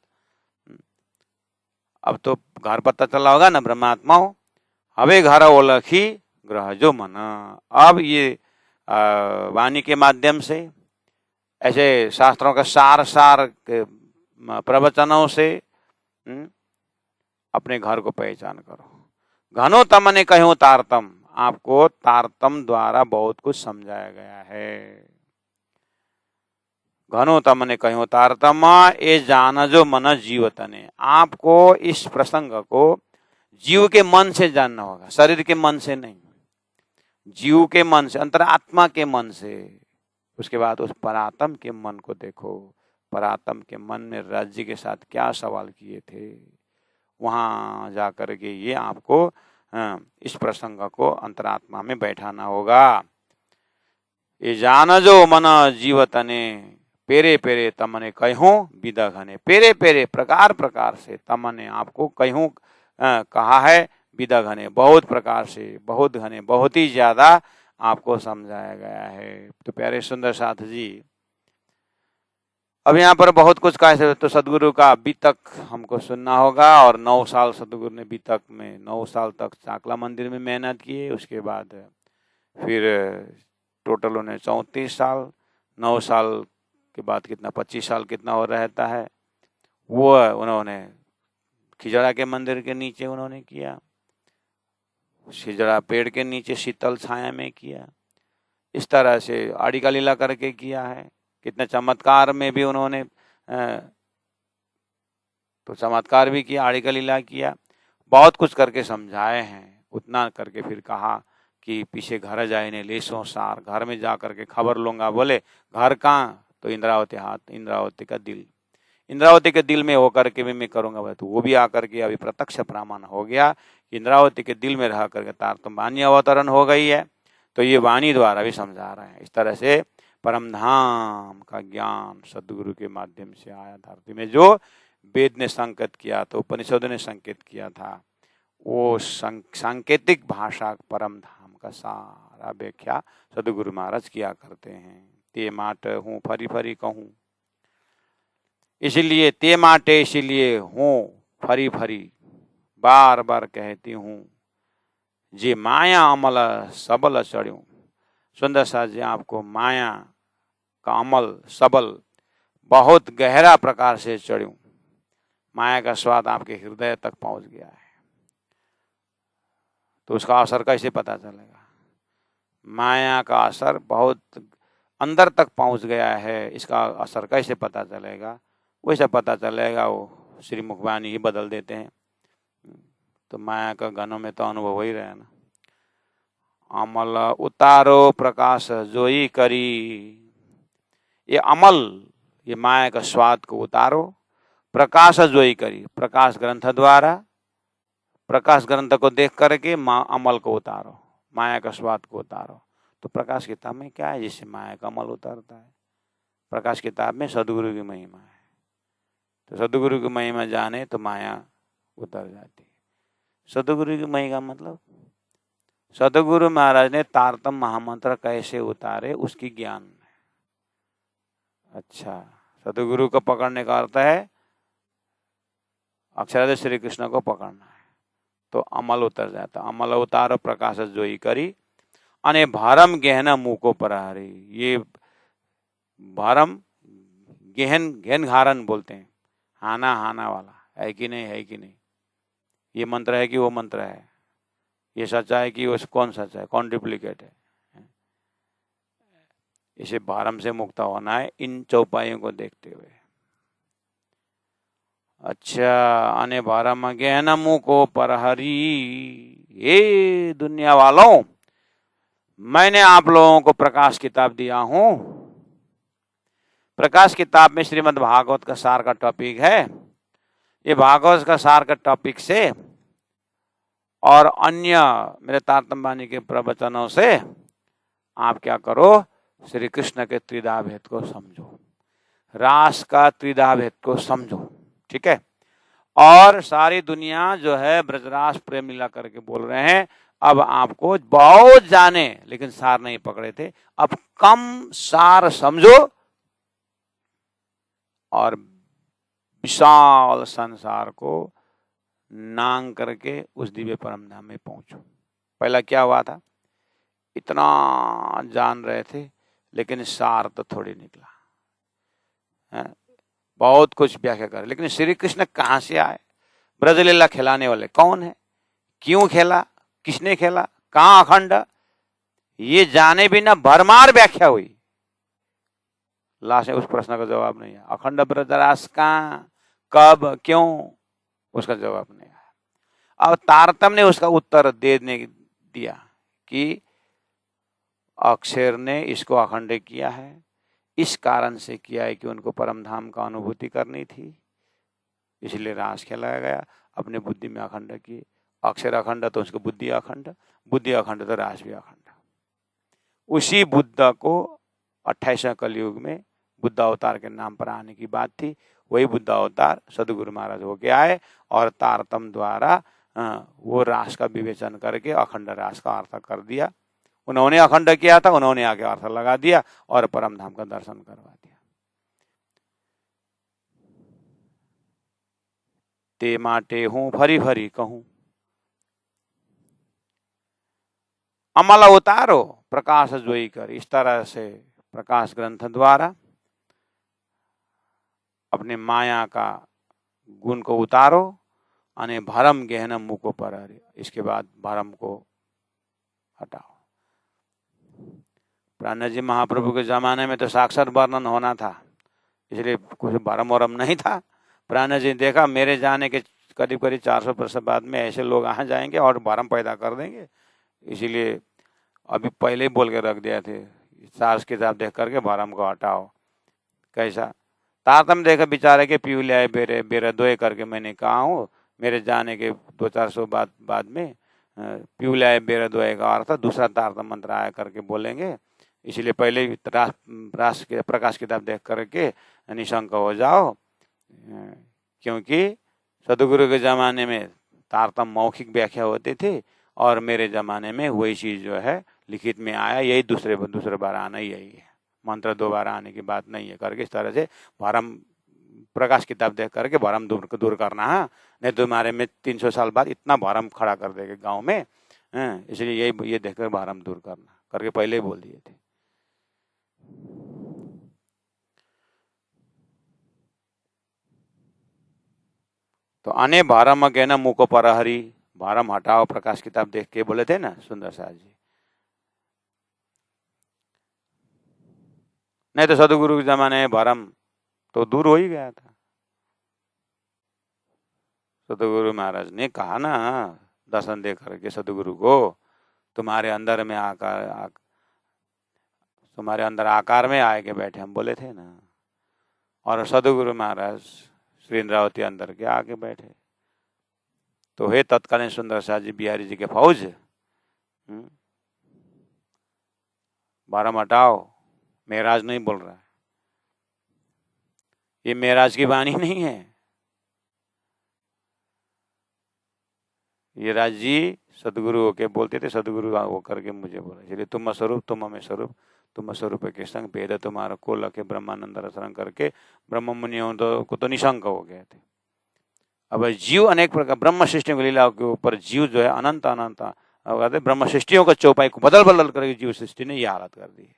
अब तो घर पता चला होगा ना ब्रह्मात्मा हो। हवे घर ओलखी ग्रह जो मन, अब ये वाणी के माध्यम से ऐसे शास्त्रों का सार सार के प्रवचनों से अपने घर को पहचान करो। घनो तमने कहो तारतम, आपको तारतम द्वारा बहुत कुछ समझाया गया है। घनो तमने कहो तारतम ये जान जो मन जीवतने, आपको इस प्रसंग को जीव के मन से जानना होगा, शरीर के मन से नहीं। जीव के मन से, अंतरात्मा के मन से। उसके बाद उस परात्म के मन को देखो। परात्म के मन में राज्य के साथ क्या सवाल किए थे, वहां जाकर के ये आपको इस प्रसंग को अंतरात्मा में बैठाना होगा। ये जान जो मन जीवतने पेरे पेरे तमने कहूं विदा घने, पेरे पेरे प्रकार प्रकार से तमने आपको कहूं कहा है, विदा घने बहुत प्रकार से, बहुत घने बहुत ही ज्यादा आपको समझाया गया है। तो प्यारे सुंदर साथ जी, अब यहाँ पर बहुत कुछ कहा। तो सदगुरु का बीतक हमको सुनना होगा। और 9 साल सदगुरु ने बीतक में 9 साल तक चाकला मंदिर में मेहनत की। उसके बाद फिर टोटल उन्हें 34 साल, 9 साल के बाद कितना 25 साल कितना और रहता है, वो उन्होंने खिजड़ा के मंदिर के नीचे उन्होंने किया, खिजड़ा पेड़ के नीचे शीतल छाया में किया। इस तरह से आड़ी का लीला करके किया है। कितने चमत्कार में भी उन्होंने तो चमत्कार भी किया, आड़ी का लीला किया, बहुत कुछ करके समझाए हैं। उतना करके फिर कहा कि पीछे घर जाए ने लेसों सार, घर में जा करके खबर लूंगा। बोले घर कहाँ? तो इंद्रावती हाथ, इंद्रावती का दिल, इंद्रावती के दिल में होकर के भी मैं करूंगा। बोले तो वो भी आकर के अभी प्रत्यक्ष प्रमाण हो गया। इंद्रावती के दिल में रह करके तारतम वाणी अवतरण हो गई है। तो ये वाणी द्वारा भी समझा रहे हैं। इस तरह से परम धाम का ज्ञान सदगुरु के माध्यम से आया धरती में। जो वेद ने संकेत किया था, उपनिषदों ने संकेत किया था, वो सांकेतिक भाषा परम धाम का सारा व्याख्या सदगुरु महाराज किया करते हैं। ते माट हूँ फरी फरी कहूँ, इसलिए ते माटे इसलिए हूँ फरी फरी बार बार कहती हूँ, जे माया अमल सबल चढ़ू। सुंदर साथ जी, आपको माया का अमल सबल बहुत गहरा प्रकार से चढ़ू। माया का स्वाद आपके हृदय तक पहुंच गया है। तो उसका असर कैसे पता चलेगा? माया का असर बहुत अंदर तक पहुंच गया है, इसका असर कैसे पता चलेगा? वैसे पता चलेगा, वो श्री मुखबानी ही बदल देते हैं। तो माया का गानों में तो अनुभव हो ही रहा है ना। अमल उतारो प्रकाश जोई करी, ये अमल, ये माया का स्वाद को उतारो, प्रकाश जोई करी, प्रकाश ग्रंथ द्वारा, प्रकाश ग्रंथ को देख करके अमल को उतारो, माया का स्वाद को उतारो। तो प्रकाश किताब में क्या है जिससे माया का अमल उतरता है? प्रकाश किताब में सदगुरु की महिमा है। तो सदगुरु की महिमा जाने तो माया उतर जाती है। सदगुरु की महिमा मतलब सदगुरु महाराज ने तारतम महामंत्र कैसे उतारे उसकी ज्ञान है। अच्छा, सदगुरु को पकड़ने का अर्थ है अक्षरादि श्री कृष्ण को पकड़ना है, तो अमल उतर जाता। अमल उतारो प्रकाश जोई करी, अने भरम गहना मुंह को प्रहारी। ये भरम गहन गहन घारन बोलते हैं, हाना हाना वाला है कि नहीं, है कि नहीं, ये मंत्र है कि वो मंत्र है, ये सच्चा है कि वो कौन सच्चा है, कौन डुप्लीकेट है। इसे भरम से मुक्त होना है इन चौपाइयों को देखते हुए। अच्छा, आने भरम ज्ञान मुको परहरी। ये दुनिया वालों, मैंने आप लोगों को प्रकाश किताब दिया हूं। प्रकाश किताब में श्रीमद् भागवत का सार का टॉपिक है। ये भागवत का सार का टॉपिक से और अन्य मेरे तारतम्य के प्रवचनों से आप क्या करो, श्री कृष्ण के त्रिधा भेद को समझो, रास का त्रिधा भेद को समझो, ठीक है। और सारी दुनिया जो है ब्रजरास प्रेम लीला करके बोल रहे हैं। अब आपको बहुत जाने लेकिन सार नहीं पकड़े थे, अब कम सार समझो और विशाल संसार को नांग करके उस दिव्य परम धाम में पहुंचो। पहला क्या हुआ था, इतना जान रहे थे लेकिन सार तो थोड़ी निकला है? बहुत कुछ व्याख्या कर, लेकिन श्री कृष्ण कहां से आए, ब्रजलीला खिलाने वाले कौन है, क्यों खेला, किसने खेला, कहां अखंड, ये जाने बिना भरमार व्याख्या हुई। लास्ट में उस प्रश्न का जवाब नहीं है, अखंड ब्रजरास कहां, कब, क्यों, उसका जवाब नहीं आया। अब तारतम ने उसका उत्तर देने दिया कि अक्षर ने इसको अखंड किया है, इस कारण से किया है कि उनको परम धाम का अनुभूति करनी थी, इसलिए रास खेलाया गया, अपने बुद्धि में अखंड की। अक्षर अखंड तो उसको बुद्धि अखंड, बुद्धि अखंड तो रास भी अखंड। उसी बुद्ध को 28वें कलयुग में बुद्ध अवतार के नाम पर आने की बात थी। वही बुद्ध अवतार सदगुरु महाराज होके आए और तारतम द्वारा वो रास का विवेचन करके अखंड रास का अर्थ कर दिया। उन्होंने अखंड किया था, उन्होंने आगे अर्थ लगा दिया और परम धाम का दर्शन करवा दिया। ते माटे हूं फरी फरी कहूं, अमल उतारो प्रकाश जोई कर। इस तरह से प्रकाश ग्रंथ द्वारा अपने माया का गुण को उतारो, अने भरम गहन मुको पर, इसके बाद भरम को हटाओ। प्राण जी महाप्रभु के जमाने में तो साक्षात वर्णन होना था, इसलिए कुछ भरम वरम नहीं था। प्राण जी देखा मेरे जाने के करीब करीब 400 वर्ष बाद में ऐसे लोग आ जाएंगे और भरम पैदा कर देंगे, इसीलिए अभी पहले ही बोल के रख दिया थे, सास किताब देख करके भरम को हटाओ। कैसा तारतम देखा बेचारे के पीऊ लियाए बेरे बेरा दोए करके मैंने कहा हूँ, मेरे जाने के 200-400 बाद में पीऊ लियाए बेरा दोए का अर्थ दूसरा तारतम मंत्र आया करके बोलेंगे, इसलिए पहले ही प्रकाश किताब देख करके निशंक हो जाओ। क्योंकि सदगुरु के ज़माने में तारतम मौखिक व्याख्या होती थी और मेरे ज़माने में वही चीज़ जो है लिखित में आया, यही दूसरे बार आना ही यही है, मंत्र 2 बार आने की बात नहीं है करके इस तरह से भरम प्रकाश किताब देख करके भरम दूर करना है। नहीं तो तुम्हारे में 300 साल बाद इतना भरम खड़ा कर देगा गाँव में, इसलिए ये देख कर भरम दूर करना करके पहले ही बोल दिए थे। तो अने भरम के न मुको परहरी, भरम हटाओ प्रकाश किताब देख के बोले थे ना सुंदर साहब जी। नहीं तो सदगुरु के जमाने में भरम तो दूर हो ही गया था। सदगुरु महाराज ने कहा ना दर्शन दे करके सदगुरु को, तुम्हारे अंदर आकार में आए के बैठे, हम बोले थे ना। और सदगुरु महाराज श्री इंद्रावती अंदर के आके बैठे। तो हे तत्कालीन सुंदर शाह जी बिहारी जी के फौज, भरम हटाओ, मेराज नहीं बोल रहा है, ये मेराज की वाणी नहीं है, ये राज जी सदगुरु होके बोलते थे, सदगुरु वो करके मुझे बोला, इसलिए तुम स्वरूप तुम हमें स्वरूप, तुम स्वरूप के संग भेद तुम्हारा को लखे ब्रह्मानंद रसरंग करके ब्रह्म मुनियों को तो निशंक हो गए थे। अब जीव अनेक प्रकार ब्रह्म सृष्टियों की लीला के ऊपर जीव जो है अनंत ब्रह्म सृष्टियों का चौपाई को बदल करके जीव सृष्टि ने यह हालत कर दी है।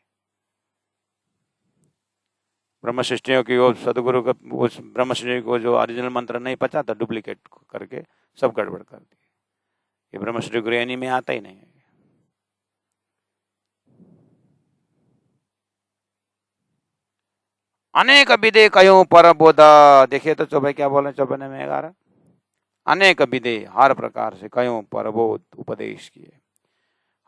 ब्रह्म सृष्टियों की वो सदगुरु का उस ब्रह्म सृष्टि को जो ओरिजिनल मंत्र नहीं पचा था, डुप्लीकेट करके सब गड़बड़ कर दी। ये ब्रह्म सृष्टि गुरैनी में आता ही नहीं है। अनेक विदे कयो पर बोध। देखिए तो चौबे क्या बोले 54 में 11, अनेक विदे हर प्रकार से कयो पर बोध उपदेश किए।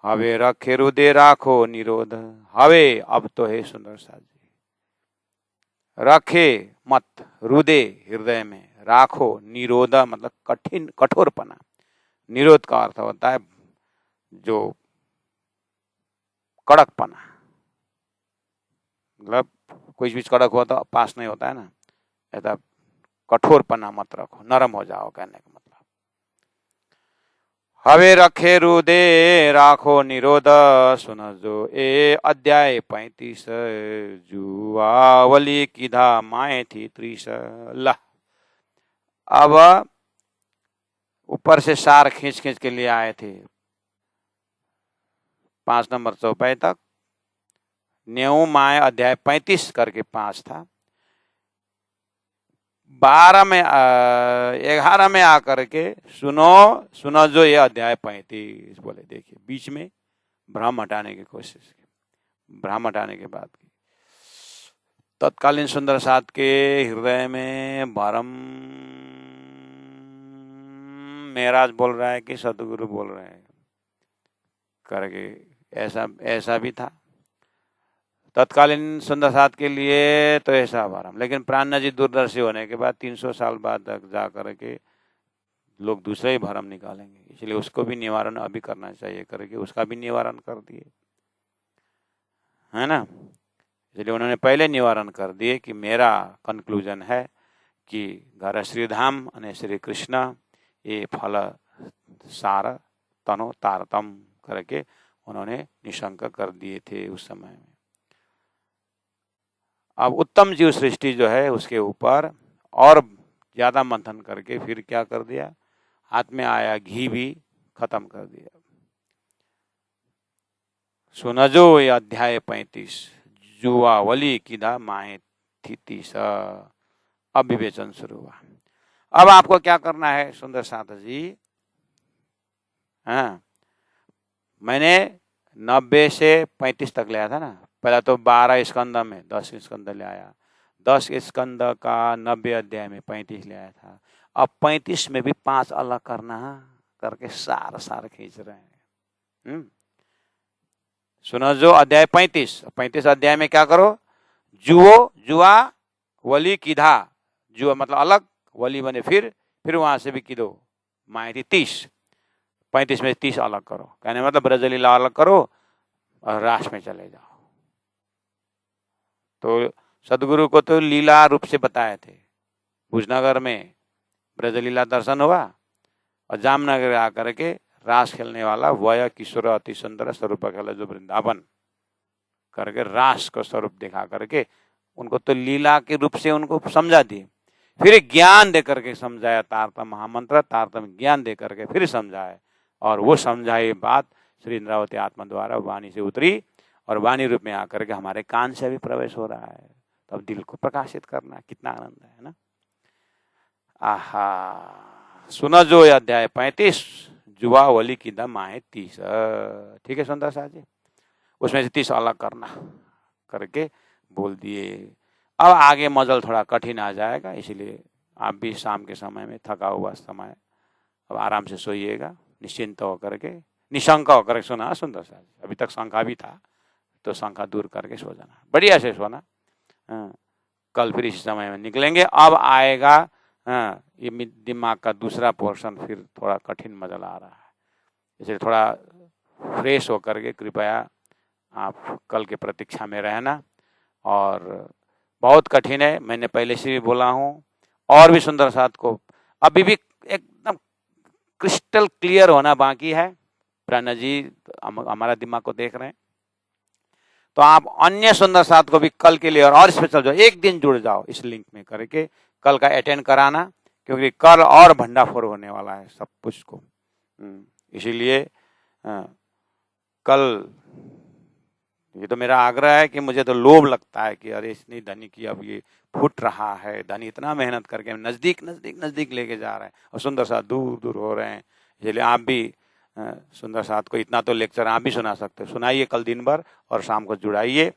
हवे रखे हृदय राखो निरोध। हवे अब तो है सुंदर साथ जी, रखे मत हृदय हृदय में, राखो निरोध मतलब कठिन कठोरपना, निरोध का अर्थ होता है जो कड़कपना, मतलब कोई चीज कड़क हो तो पास नहीं होता है ना, ऐसा कठोरपना मत रखो, नरम हो जाओ कहने का मतलब। हवे रखे हृदय राखो निरोध। सुन जो ए अध्याय 35 जुआवली किधा माए थी 30। ला अब ऊपर से सार खींच खींच के लिए आए थे 5 नंबर चौपाई तक। न्यू माए अध्याय 35 करके 5 था। 12 में 11 में आकर के सुनो जो ये अध्याय 35 बोले। देखिए बीच में भ्रम हटाने की कोशिश की, भ्रम हटाने के बाद की। तत्कालीन सुंदर साथ के हृदय में भ्रम महाराज बोल रहा है कि सदगुरु बोल रहे हैं करके, ऐसा भी था तत्कालीन सुंदर साथ के लिए तो ऐसा भरम। लेकिन प्राणनाथ जी दूरदर्शी होने के बाद 300 साल बाद तक जा करके लोग दूसरे ही भरम निकालेंगे, इसलिए उसको भी निवारण अभी करना चाहिए करके उसका भी निवारण कर दिए, है ना। इसलिए उन्होंने पहले निवारण कर दिए कि मेरा कंक्लूजन है कि घर श्रीधाम और श्री कृष्ण ये फल सार तनो तारतम करके उन्होंने निशंक कर दिए थे उस समय में। अब उत्तम जीव सृष्टि जो है उसके ऊपर और ज्यादा मंथन करके फिर क्या कर दिया, हाथ में आया घी भी खत्म कर दिया। सुनजो ये अध्याय 35 जुआवली किधा माए थी 30। अब विवेचन शुरू हुआ। अब आपको क्या करना है सुंदर साथ जी, हाँ मैंने 90 से 35 तक लिया था ना। पहला तो 12 स्कंद में 10 स्कंद ले आया, 10 स्कंद का 90 अध्याय में 35 ले आया था। अब 35 में भी 5 अलग करना करके सार खींच रहे हैं। सुनो जो अध्याय 35 अध्याय में क्या करो, जुआ वली किधा, जुआ मतलब अलग, वली बने फिर वहां से भी किदो माए थी 30। 35 में 30 अलग करो, कहने मतलब ब्रजलीला अलग करो और रास में चले जाओ। तो सदगुरु को तो लीला रूप से बताए थे, भुजनगर में ब्रजलीला दर्शन हुआ और जामनगर आकर के रास खेलने वाला वय किशोर अति सुंदर स्वरूप खेला जो वृंदावन करके रास को स्वरूप दिखा करके उनको तो लीला के रूप से उनको समझा दिए, फिर ज्ञान दे करके समझाया, तारतम महामंत्र तारतम ज्ञान दे करके फिर समझाए। और वो समझाई बात श्री इंद्रावती आत्मा द्वारा वाणी से उतरी और वाणी रूप में आकर के हमारे कान से भी प्रवेश हो रहा है। तो अब दिल को प्रकाशित करना कितना आनंद है ना। आहा सुना जो अध्याय 35 जुआवली की दम आए 30। ठीक है सुंदर साहब जी, उसमें से 30 अलग करना करके बोल दिए। अब आगे मजल थोड़ा कठिन आ जाएगा, इसलिए आप भी शाम के समय में थका हुआ समय अब आराम से सोइएगा, निश्चिंत होकर के निशंक होकर के सोना। सुंदर साहब जी अभी तक शंका भी था तो शंका दूर करके सो जाना, बढ़िया से सोना। कल फिर इस समय में निकलेंगे। अब आएगा ये दिमाग का दूसरा पोर्शन, फिर थोड़ा कठिन मजल आ रहा है, इसलिए थोड़ा फ्रेश होकर के कृपया आप कल के प्रतीक्षा में रहना। और बहुत कठिन है, मैंने पहले से भी बोला हूँ, और भी सुंदर साथ को अभी भी एकदम क्रिस्टल क्लियर होना बाकी है। प्राणा जी हमारा दिमाग को देख रहे हैं, तो आप अन्य सुंदर साथ को भी कल के लिए और स्पेशल जो एक दिन जुड़ जाओ इस लिंक में करके कल का अटेंड कराना, क्योंकि कल और भंडाफोड़ होने वाला है सब कुछ को। इसीलिए कल ये तो मेरा आग्रह है कि मुझे तो लोभ लगता है कि अरे इतनी धनी की अब ये फूट रहा है, धनी इतना मेहनत करके नजदीक लेके जा रहे हैं और सुंदर साथ दूर हो रहे हैं। इसलिए आप भी सुंदर साथ को इतना तो लेक्चर आप भी सुना सकते हो, सुनाइए कल दिन भर और शाम को जुड़ाइए।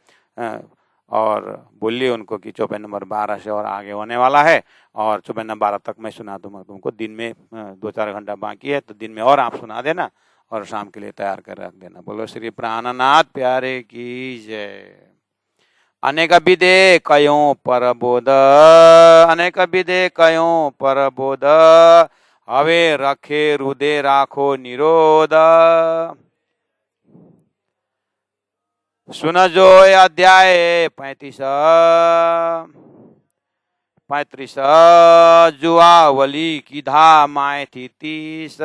और बोलिए उनको कि चौपाई नंबर 12 से और आगे होने वाला है, और चौपाई नंबर 12 तक मैं सुना दूंगा तुमको। दिन में 2-4 घंटा बाकी है, तो दिन में और आप सुना देना और शाम के लिए तैयार कर रख देना। बोलो श्री प्राणनाथ प्यारे की जय। अनेक विदे कयों परबोध, अनेक विदे कयों परबोध, हवे रखे हृदय राखो निरोध। सुन जो अध्याय 35 जुआवली की धा माए थी 30,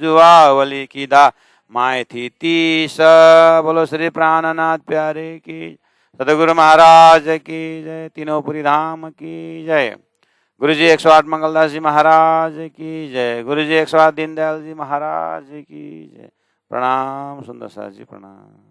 जुआवली की धा माए थी 30। बोलो श्री प्राणनाथ प्यारे की, सदगुरु महाराज की जय, तीनों धाम की जय। गुरु जी 108 मंगलदास जी महाराज की जय। गुरु जी 108 दीनदयाल जी महाराज की जय। प्रणाम सुंदर सास जी, प्रणाम।